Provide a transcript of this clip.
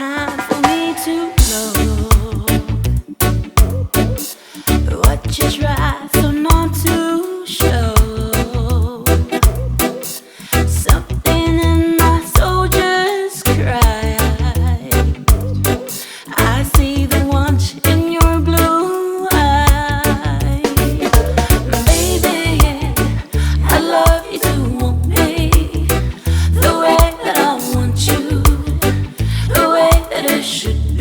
time for me to know what you try so not to show. Something in my soul just cried. I see the want in your blue eyes. Baby, I love you to want me the way that I want you, the way that it should be.